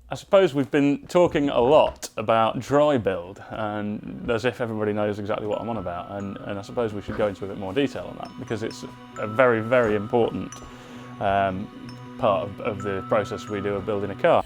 I suppose we've been talking a lot about dry build, and as if everybody knows exactly what I'm on about, and I suppose we should go into a bit more detail on that, because it's a very, very important part of the process we do of building a car.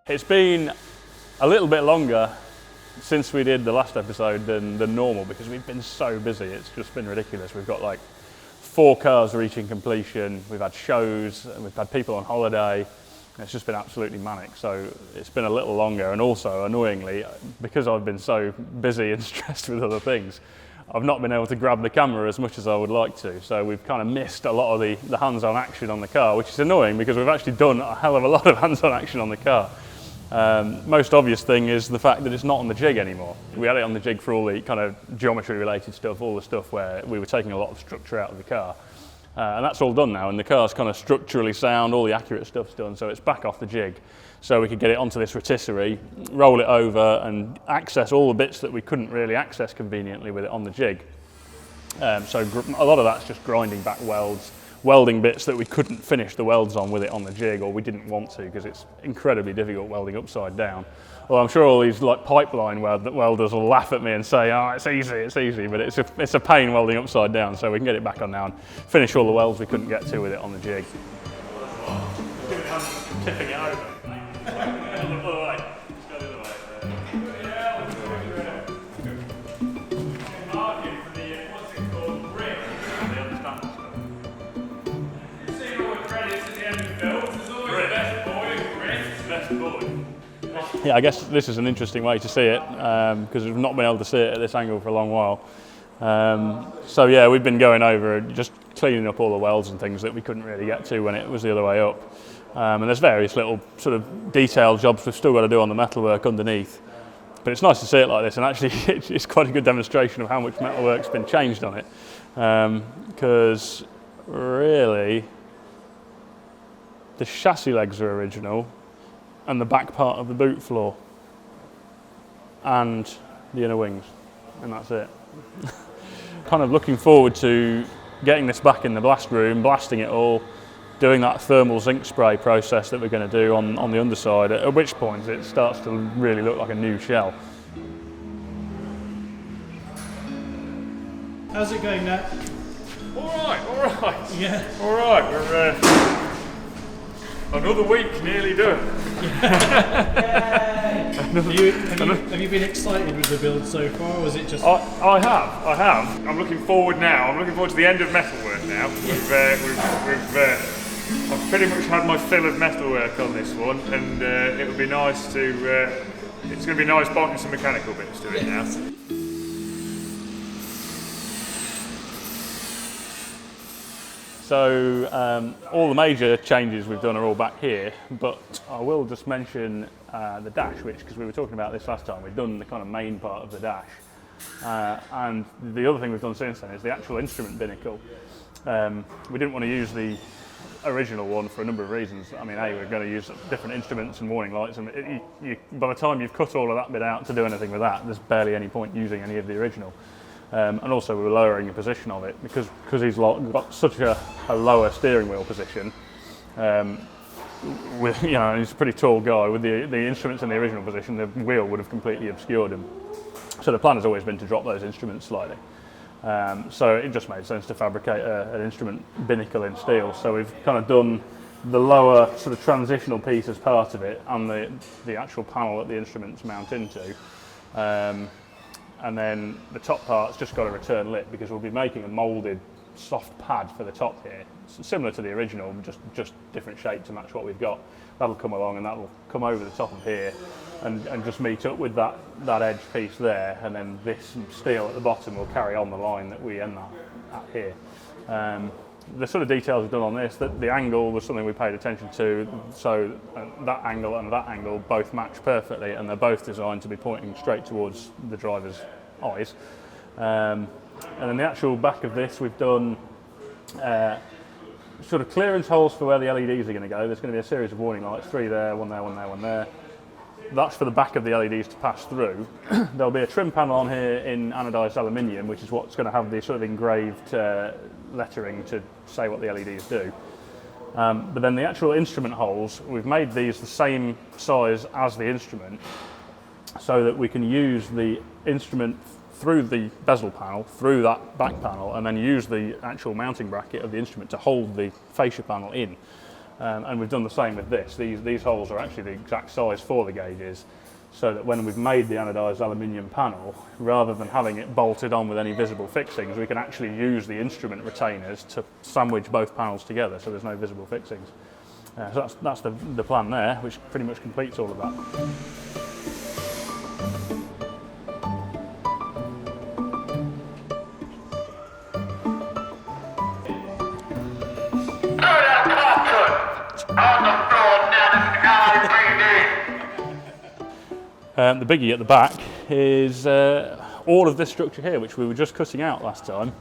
It's been a little bit longer since we did the last episode than normal, because we've been so busy. It's just been ridiculous. We've got like 4 cars reaching completion, we've had shows, and we've had people on holiday. It's just been absolutely manic, so it's been a little longer. And also, annoyingly, because I've been so busy and stressed with other things, I've not been able to grab the camera as much as I would like to. So we've kind of missed a lot of the hands-on action on the car, which is annoying because we've actually done a hell of a lot of hands-on action on the car. Most obvious thing is the fact that it's not on the jig anymore. We had it on the jig for all the kind of geometry related stuff, all the stuff where we were taking a lot of structure out of the car. And that's all done now, and the car's kind of structurally sound, all the accurate stuff's done, so it's back off the jig. So we could get it onto this rotisserie, roll it over and access all the bits that we couldn't really access conveniently with it on the jig. So a lot of that's just grinding back welds, welding bits that we couldn't finish the welds on with it on the jig, or we didn't want to, because it's incredibly difficult welding upside down. Well, I'm sure all these like pipeline welders will laugh at me and say, "Oh, it's easy," but it's a pain welding upside down. So we can get it back on now and finish all the welds we couldn't get to with it on the jig. Tipping it over. Yeah, I guess this is an interesting way to see it, because we've not been able to see it at this angle for a long while. So yeah, we've been going over just cleaning up all the welds and things that we couldn't really get to when it was the other way up. And there's various little sort of detailed jobs we've still got to do on the metalwork underneath. But it's nice to see it like this, and actually it's quite a good demonstration of how much metalwork's been changed on it. Because really, the chassis legs are original, and the back part of the boot floor, and the inner wings, and that's it. Kind of looking forward to getting this back in the blast room, blasting it all, doing that thermal zinc spray process that we're going to do on the underside, at which point it starts to really look like a new shell. How's it going, Nat? All right. Yeah. All right, we're another week nearly done. Have you been excited with the build so far, or was it just? I have. I'm looking forward now. I'm looking forward to the end of metalwork now. I've pretty much had my fill of metalwork on this one, and it would be nice to. It's going to be nice bolting some mechanical bits to it now. So all the major changes we've done are all back here, but I will just mention the dash, because we were talking about this last time. We've done the kind of main part of the dash, and the other thing we've done since then is the actual instrument binnacle. We didn't want to use the original one for a number of reasons. I mean, we're going to use different instruments and warning lights, and by the time you've cut all of that bit out to do anything with that, there's barely any point using any of the original. And also we were lowering the position of it because he's got such a lower steering wheel position. He's a pretty tall guy. With the instruments in the original position, the wheel would have completely obscured him. So the plan has always been to drop those instruments slightly. So it just made sense to fabricate an instrument binnacle in steel. So we've kind of done the lower sort of transitional piece as part of it, and the actual panel that the instruments mount into. And then the top part's just got a return lip, because we'll be making a moulded soft pad for the top here, similar to the original, just different shape to match what we've got. That'll come along and that'll come over the top of here, and just meet up with that edge piece there, and then this steel at the bottom will carry on the line that we end that at here. The sort of details we've done on this, that the angle was something we paid attention to, so that angle and that angle both match perfectly, and they're both designed to be pointing straight towards the driver's eyes. And then the actual back of this, we've done sort of clearance holes for where the LEDs are going to go. There's going to be a series of warning lights, 3 there, 1 there, 1 there, 1 there. That's for the back of the LEDs to pass through. There'll be a trim panel on here in anodised aluminium, which is what's going to have the sort of engraved lettering to say what the LEDs do. But then the actual instrument holes, we've made these the same size as the instrument, so that we can use the instrument through the bezel panel, through that back panel, and then use the actual mounting bracket of the instrument to hold the fascia panel in. And we've done the same with this. These holes are actually the exact size for the gauges, so that when we've made the anodised aluminium panel, rather than having it bolted on with any visible fixings, we can actually use the instrument retainers to sandwich both panels together, so there's no visible fixings. So that's the plan there, which pretty much completes all of that. The biggie at the back is all of this structure here, which we were just cutting out last time.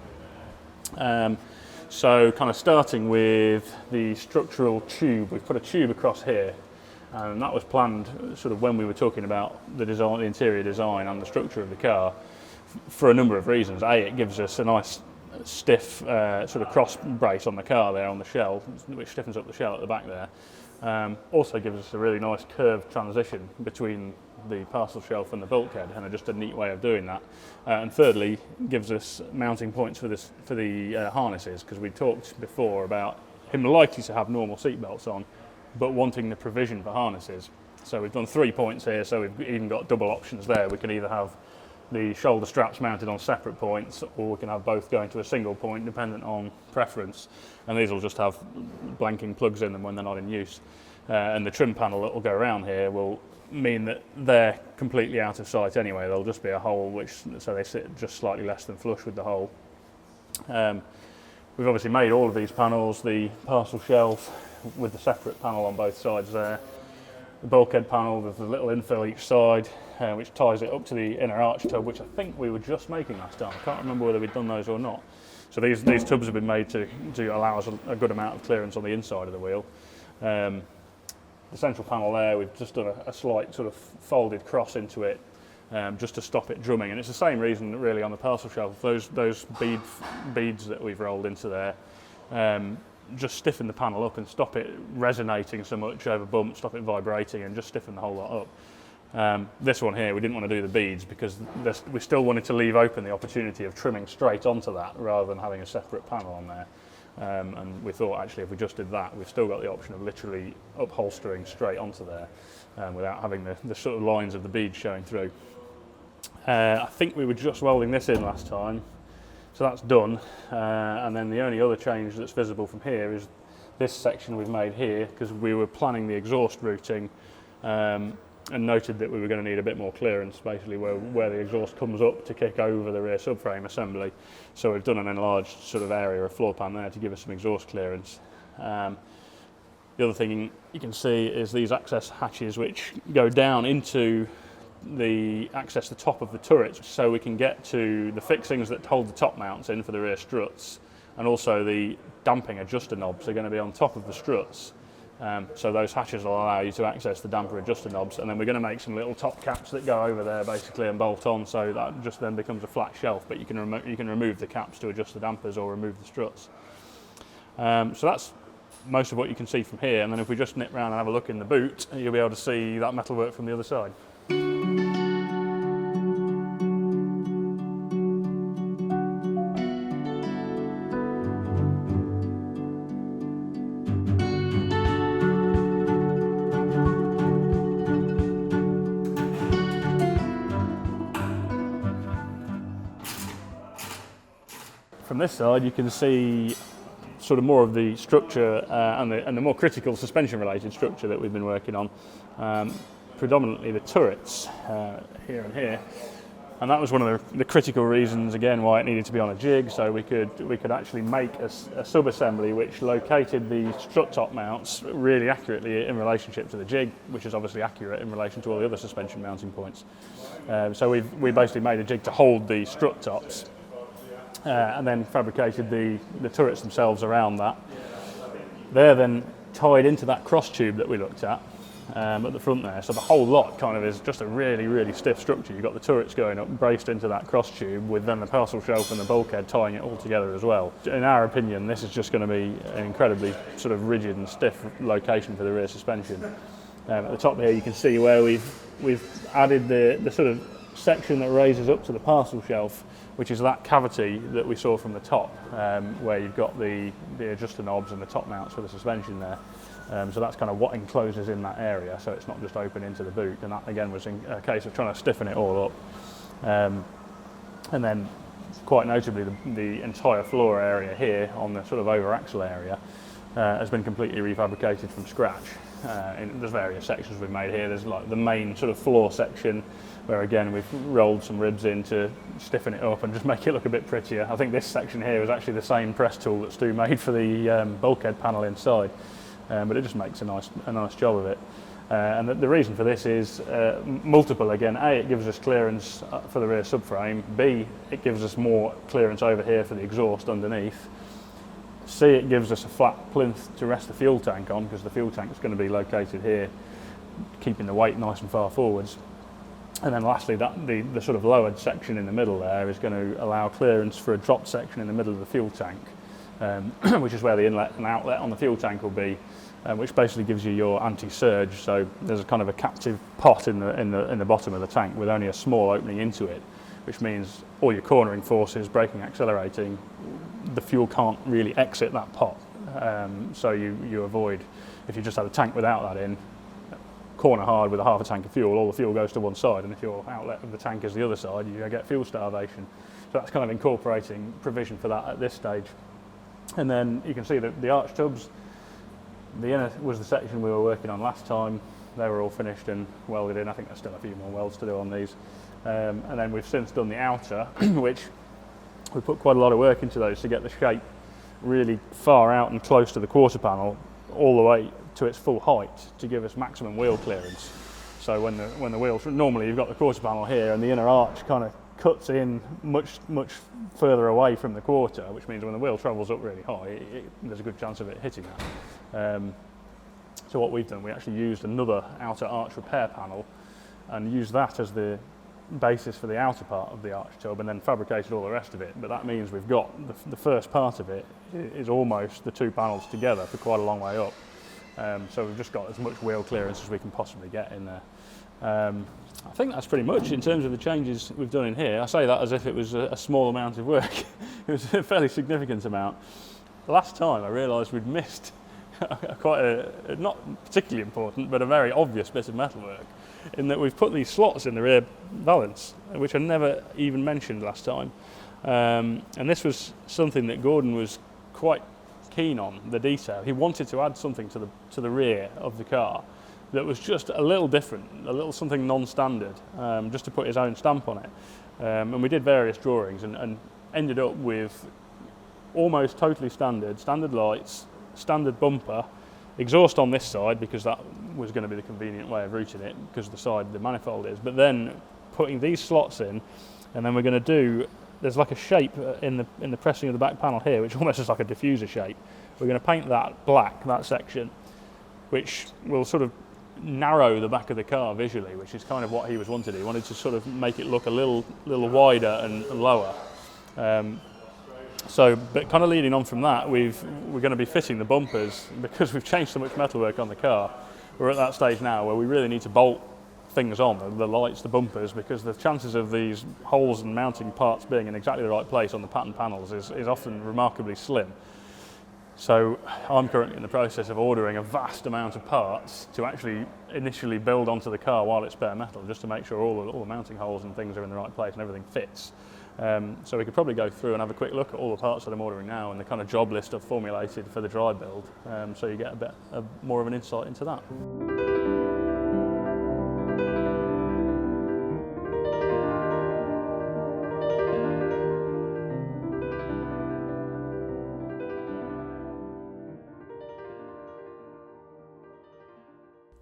So kind of starting with the structural tube, we've put a tube across here, and that was planned sort of when we were talking about the design, the interior design and the structure of the car, for a number of reasons. A, it gives us a nice stiff sort of cross brace on the car there on the shell, which stiffens up the shell at the back there. Also gives us a really nice curved transition between the parcel shelf and the bulkhead, and just a neat way of doing that. And thirdly, gives us mounting points for the harnesses, because we talked before about him likely to have normal seat belts on, but wanting the provision for harnesses. So we've done 3 points here, so we've even got double options there. We can either have the shoulder straps mounted on separate points, or we can have both going to a single point dependent on preference, and these will just have blanking plugs in them when they're not in use. And the trim panel that will go around here will mean that they're completely out of sight anyway. There'll just be a hole, so they sit just slightly less than flush with the hole. We've obviously made all of these panels, the parcel shelf with the separate panel on both sides there, the bulkhead panel with the little infill each side, which ties it up to the inner arch tub, which I think we were just making last time. I can't remember whether we'd done those or not. So these tubs have been made to allow us a good amount of clearance on the inside of the wheel. The central panel there, we've just done a slight sort of folded cross into it, just to stop it drumming. And it's the same reason really on the parcel shelf. Those beads that we've rolled into there, just stiffen the panel up and stop it resonating so much over bumps, stop it vibrating, and just stiffen the whole lot up. This one here, we didn't want to do the beads because we still wanted to leave open the opportunity of trimming straight onto that rather than having a separate panel on there. And we thought actually if we just did that, we've still got the option of literally upholstering straight onto there without having the sort of lines of the beads showing through. I think we were just welding this in last time, so that's done. And then the only other change that's visible from here is this section we've made here, because we were planning the exhaust routing and noted that we were going to need a bit more clearance, basically where the exhaust comes up to kick over the rear subframe assembly. So we've done an enlarged sort of area of floor pan there to give us some exhaust clearance. The other thing you can see is these access hatches which go down into the access the top of the turret, so we can get to the fixings that hold the top mounts in for the rear struts, and also the damping adjuster knobs are going to be on top of the struts. So those hatches will allow you to access the damper adjuster knobs, and then we're going to make some little top caps that go over there basically and bolt on, so that just then becomes a flat shelf, but you can remove the caps to adjust the dampers or remove the struts. So that's most of what you can see from here, and then if we just nip round and have a look in the boot, you'll be able to see that metalwork from the other side. From this side you can see sort of more of the structure and the more critical suspension related structure that we've been working on. predominantly the turrets here and here. And that was one of the critical reasons, again, why it needed to be on a jig, so we could actually make a sub-assembly which located the strut top mounts really accurately in relationship to the jig, which is obviously accurate in relation to all the other suspension mounting points. So we basically made a jig to hold the strut tops, and then fabricated the turrets themselves around that. They're then tied into that cross tube that we looked at the front there, so the whole lot kind of is just a really, really stiff structure. You've got the turrets going up, braced into that cross tube, with then the parcel shelf and the bulkhead tying it all together as well. In our opinion, this is just going to be an incredibly sort of rigid and stiff location for the rear suspension. At the top here you can see where we've added the sort of section that raises up to the parcel shelf, which is that cavity that we saw from the top, where you've got the adjuster knobs and the top mounts for the suspension there. So that's kind of what encloses in that area, so it's not just open into the boot, and that again was a case of trying to stiffen it all up. And then quite notably the entire floor area here on the sort of over axle area has been completely refabricated from scratch. There's various sections we've made here. There's like the main sort of floor section where again we've rolled some ribs in to stiffen it up and just make it look a bit prettier. I think this section here was actually the same press tool that Stu made for the bulkhead panel inside. But it just makes a nice job of it. And the reason for this is multiple again. A, it gives us clearance for the rear subframe. B, it gives us more clearance over here for the exhaust underneath. C, it gives us a flat plinth to rest the fuel tank on, because the fuel tank is going to be located here, keeping the weight nice and far forwards. And then lastly, the sort of lowered section in the middle there is going to allow clearance for a drop section in the middle of the fuel tank, which is where the inlet and outlet on the fuel tank will be, which basically gives you your anti-surge. So there's a kind of a captive pot in the bottom of the tank with only a small opening into it, which means all your cornering forces, braking, accelerating, the fuel can't really exit that pot. So you avoid, if you just had a tank without that in, corner hard with a half a tank of fuel, all the fuel goes to one side, and if your outlet of the tank is the other side, you get fuel starvation. So that's kind of incorporating provision for that at this stage. And then you can see that the arch tubs, the inner was the section we were working on last time. They were all finished and welded in. I think there's still a few more welds to do on these. And then we've since done the outer, which we put quite a lot of work into those to get the shape really far out and close to the quarter panel, all the way to its full height to give us maximum wheel clearance. So when the wheels, normally you've got the quarter panel here and the inner arch kind of cuts in much further away from the quarter, which means when the wheel travels up really high, there's a good chance of it hitting that. So what we've done, we actually used another outer arch repair panel and used that as the basis for the outer part of the arch tub, and then fabricated all the rest of it. But that means we've got the first part of it is almost the two panels together for quite a long way up. So we've just got as much wheel clearance as we can possibly get in there. I think that's pretty much in terms of the changes we've done in here. I say that as if it was a small amount of work. It was a fairly significant amount. Last time I realised we'd missed quite a, not particularly important, but a very obvious bit of metalwork, in that we've put these slots in the rear valance, which I never even mentioned last time. And this was something that Gordon was quite keen on, the detail. He wanted to add something to the rear of the car that was just a little different, a little something non-standard, just to put his own stamp on it. And we did various drawings and ended up with almost totally standard lights, standard bumper, exhaust on this side because that was going to be the convenient way of routing it because of the side the manifold is, but then putting these slots in, and then we're going to do, there's like a shape in the pressing of the back panel here which almost is like a diffuser shape. We're going to paint that black, that section, which will sort of narrow the back of the car visually, which is kind of what he was wanted. He wanted to sort of make it look a little wider and lower. But kind of leading on from that, we're going to be fitting the bumpers because we've changed so much metalwork on the car. We're at that stage now where we really need to bolt things on, the lights, the bumpers, because the chances of these holes and mounting parts being in exactly the right place on the pattern panels is often remarkably slim. So I'm currently in the process of ordering a vast amount of parts to actually initially build onto the car while it's bare metal, just to make sure all the mounting holes and things are in the right place and everything fits. So we could probably go through and have a quick look at all the parts that I'm ordering now and the kind of job list I've formulated for the dry build, so you get a bit more of an insight into that.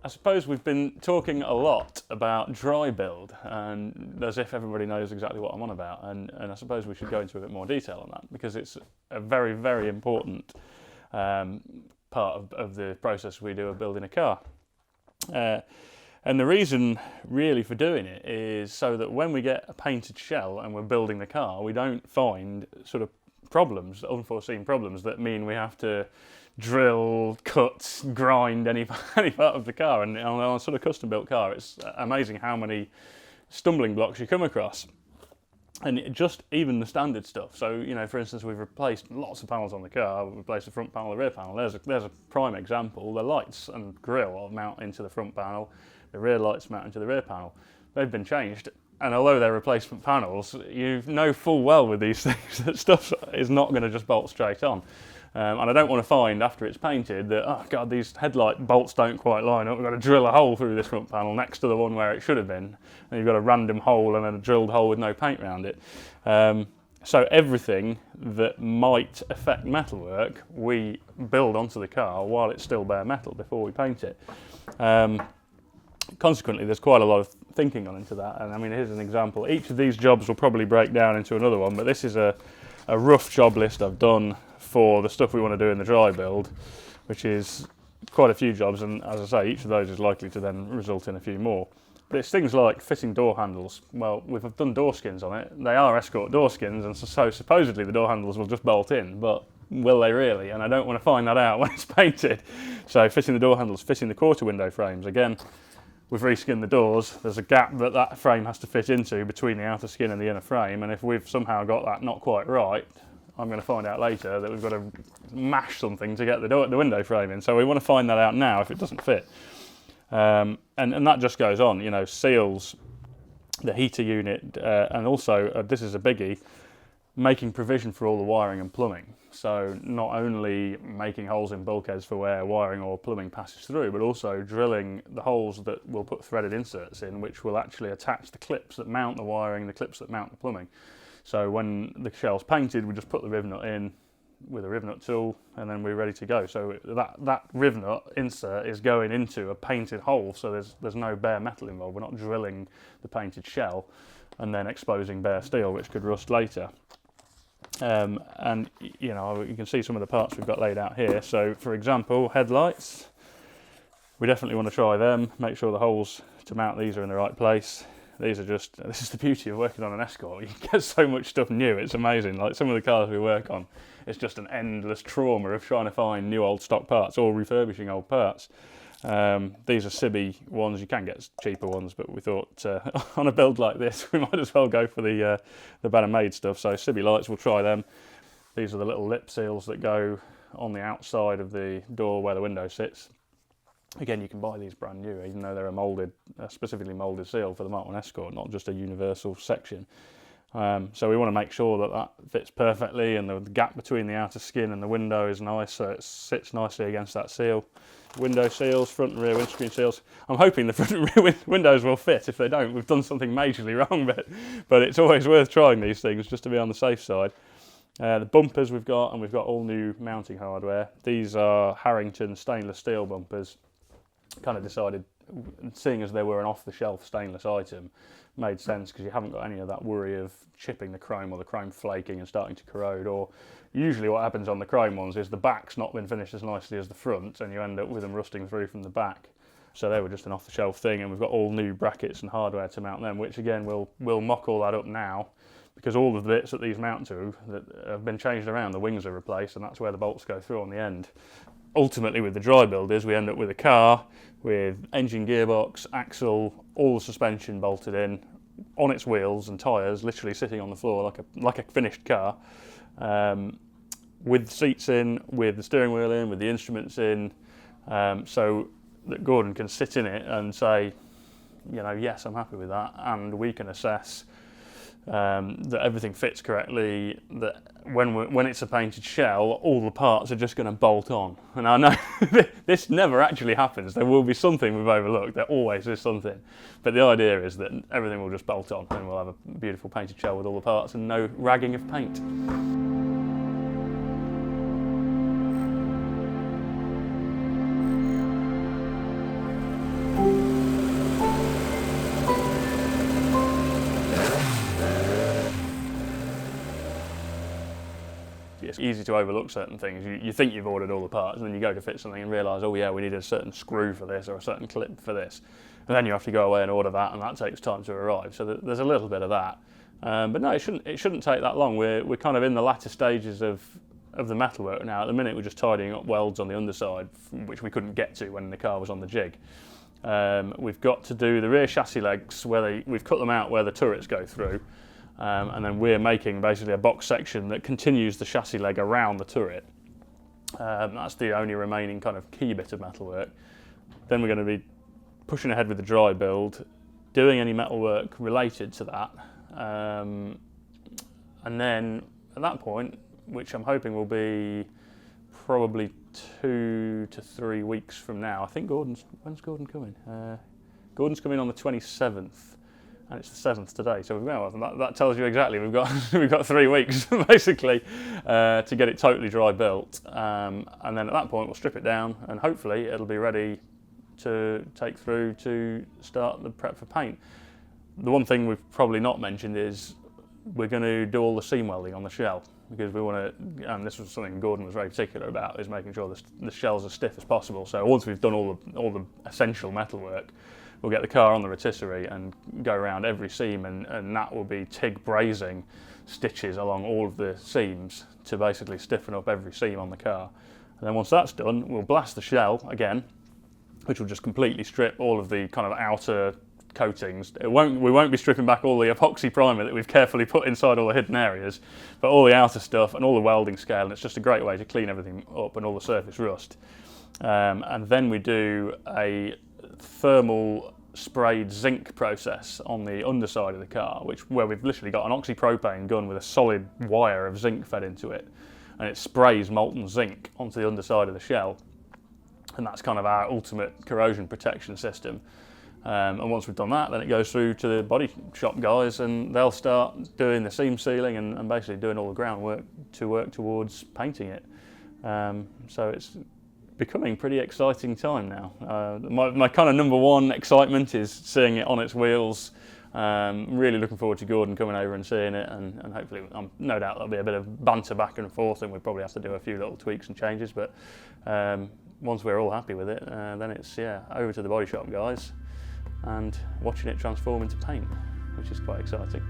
I suppose we've been talking a lot about dry build, and as if everybody knows exactly what I'm on about, and I suppose we should go into a bit more detail on that, because it's a very, very important part of the process we do of building a car. And the reason really for doing it is so that when we get a painted shell and we're building the car, we don't find sort of problems, unforeseen problems that mean we have to drill, cut, grind any part of the car. And on a sort of custom built car, it's amazing how many stumbling blocks you come across. And just even the standard stuff. So, you know, for instance, we've replaced lots of panels on the car. We've replaced the front panel, the rear panel. There's a prime example. The lights and grille mount into the front panel. The rear lights mount into the rear panel. They've been changed. And although they're replacement panels, you know full well with these things that stuff is not going to just bolt straight on. And I don't want to find after it's painted that, oh God, these headlight bolts don't quite line up. We've got to drill a hole through this front panel next to the one where it should have been. And you've got a random hole and then a drilled hole with no paint around it. So everything that might affect metalwork, we build onto the car while it's still bare metal before we paint it. Consequently, there's quite a lot of thinking on into that. And I mean, here's an example. Each of these jobs will probably break down into another one, but this is a rough job list I've done for the stuff we want to do in the dry build, which is quite a few jobs, and as I say, each of those is likely to then result in a few more. But it's things like fitting door handles. Well, we've done door skins on it. They are Escort door skins, and so supposedly the door handles will just bolt in, but will they really? And I don't want to find that out when it's painted. So fitting the door handles, fitting the quarter window frames. Again, we've reskinned the doors. There's a gap that frame has to fit into between the outer skin and the inner frame, and if we've somehow got that not quite right, I'm going to find out later that we've got to mash something to get the window frame in. So we want to find that out now if it doesn't fit. And that just goes on, you know, seals, the heater unit, and also, this is a biggie, making provision for all the wiring and plumbing. So not only making holes in bulkheads for where wiring or plumbing passes through, but also drilling the holes that we'll put threaded inserts in, which will actually attach the clips that mount the wiring, the clips that mount the plumbing. So when the shell's painted, we just put the riv nut in with a riv nut tool, and then we're ready to go. So that riv nut insert is going into a painted hole, so there's no bare metal involved. We're not drilling the painted shell and then exposing bare steel, which could rust later. And you know, you can see some of the parts we've got laid out here. So for example, headlights, we definitely want to try them, make sure the holes to mount these are in the right place. This is the beauty of working on an Escort. You get so much stuff new, it's amazing. Like some of the cars we work on, it's just an endless trauma of trying to find new old stock parts or refurbishing old parts. These are Sibby ones. You can get cheaper ones, but we thought on a build like this, we might as well go for the better made stuff. So Sibby lights, we'll try them. These are the little lip seals that go on the outside of the door where the window sits. Again, you can buy these brand new, even though they're a specifically moulded seal for the Mark 1 Escort, not just a universal section. So we want to make sure that fits perfectly, and the gap between the outer skin and the window is nice, so it sits nicely against that seal. Window seals, front and rear windscreen seals. I'm hoping the front and rear windows will fit. If they don't, we've done something majorly wrong, but it's always worth trying these things just to be on the safe side. The bumpers we've got, and we've got all new mounting hardware. These are Harrington stainless steel bumpers. Kind of decided, seeing as they were an off-the-shelf stainless item, made sense because you haven't got any of that worry of chipping the chrome or the chrome flaking and starting to corrode. Or usually what happens on the chrome ones is the back's not been finished as nicely as the front, and you end up with them rusting through from the back. So they were just an off-the-shelf thing, and we've got all new brackets and hardware to mount them, which again we'll mock all that up now, because all of the bits that these mount to that have been changed around, the wings are replaced, and that's where the bolts go through on the end. Ultimately, with the dry builders, we end up with a car with engine, gearbox, axle, all the suspension bolted in, on its wheels and tyres, literally sitting on the floor like a finished car, with the seats in, with the steering wheel in, with the instruments in, so that Gordon can sit in it and say, you know, yes, I'm happy with that, and we can assess that everything fits correctly, that when it's a painted shell, all the parts are just going to bolt on. And I know this never actually happens. There will be something we've overlooked. There always is something. But the idea is that everything will just bolt on, and we'll have a beautiful painted shell with all the parts and no ragging of paint. it's easy to overlook certain things. You think you've ordered all the parts, and then you go to fit something and realise, oh yeah, we need a certain screw for this or a certain clip for this. And then you have to go away and order that, and that takes time to arrive. So there's a little bit of that. But no, it shouldn't take that long. We're kind of in the latter stages of the metalwork now. At the minute, we're just tidying up welds on the underside, which we couldn't get to when the car was on the jig. We've got to do the rear chassis legs where we've cut them out where the turrets go through, and then we're making basically a box section that continues the chassis leg around the turret. That's the only remaining kind of key bit of metalwork. Then we're going to be pushing ahead with the dry build, doing any metalwork related to that, and then at that point, which I'm hoping will be probably 2 to 3 weeks from now. I think when's Gordon coming? Gordon's coming on the 27th, and it's the 7th today. So that tells you exactly we've got 3 weeks basically to get it totally dry built, and then at that point we'll strip it down, and hopefully it'll be ready to take through to start the prep for paint. The one thing we've probably not mentioned is we're going to do all the seam welding on the shell, because we want to, and this was something Gordon was very particular about, is making sure the shells are stiff as possible. So once we've done all the essential metalwork, we'll get the car on the rotisserie and go around every seam, and that will be TIG brazing stitches along all of the seams to basically stiffen up every seam on the car. And then once that's done, we'll blast the shell again, which will just completely strip all of the kind of outer coatings. We won't be stripping back all the epoxy primer that we've carefully put inside all the hidden areas, but all the outer stuff and all the welding scale, and it's just a great way to clean everything up and all the surface rust. And then we do a thermal sprayed zinc process on the underside of the car, where we've literally got an oxypropane gun with a solid wire of zinc fed into it, and it sprays molten zinc onto the underside of the shell, and that's kind of our ultimate corrosion protection system. And once we've done that, then it goes through to the body shop guys, and they'll start doing the seam sealing and basically doing all the groundwork to work towards painting it. So it's becoming pretty exciting time now. My kind of number one excitement is seeing it on its wheels. Really looking forward to Gordon coming over and seeing it, and hopefully, no doubt there'll be a bit of banter back and forth, and we'll probably have to do a few little tweaks and changes, but once we're all happy with it, then it's over to the body shop guys and watching it transform into paint, which is quite exciting.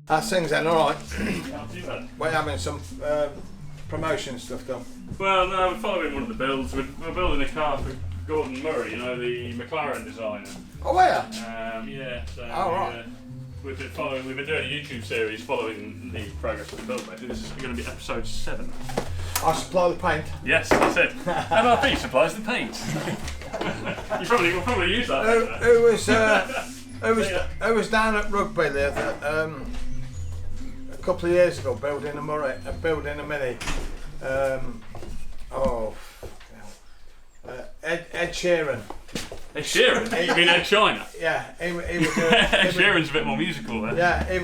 How's things then? All right. We're having some promotion stuff done. Well, no, we're following one of the builds. We're building a car for Gordon Murray, the McLaren designer. Oh, yeah. Yeah. So right. We've been doing a YouTube series following the progress of the build. Basically, this is going to be episode 7. I supply the paint. Yes, that's it. MRP supplies the paint. We'll probably use that. Who was down at Rugby there a couple of years ago building a Mini. Ed Sheeran. Ed Sheeran? You mean Ed China? Yeah, he was Ed Sheeran's a bit more musical there. Yeah,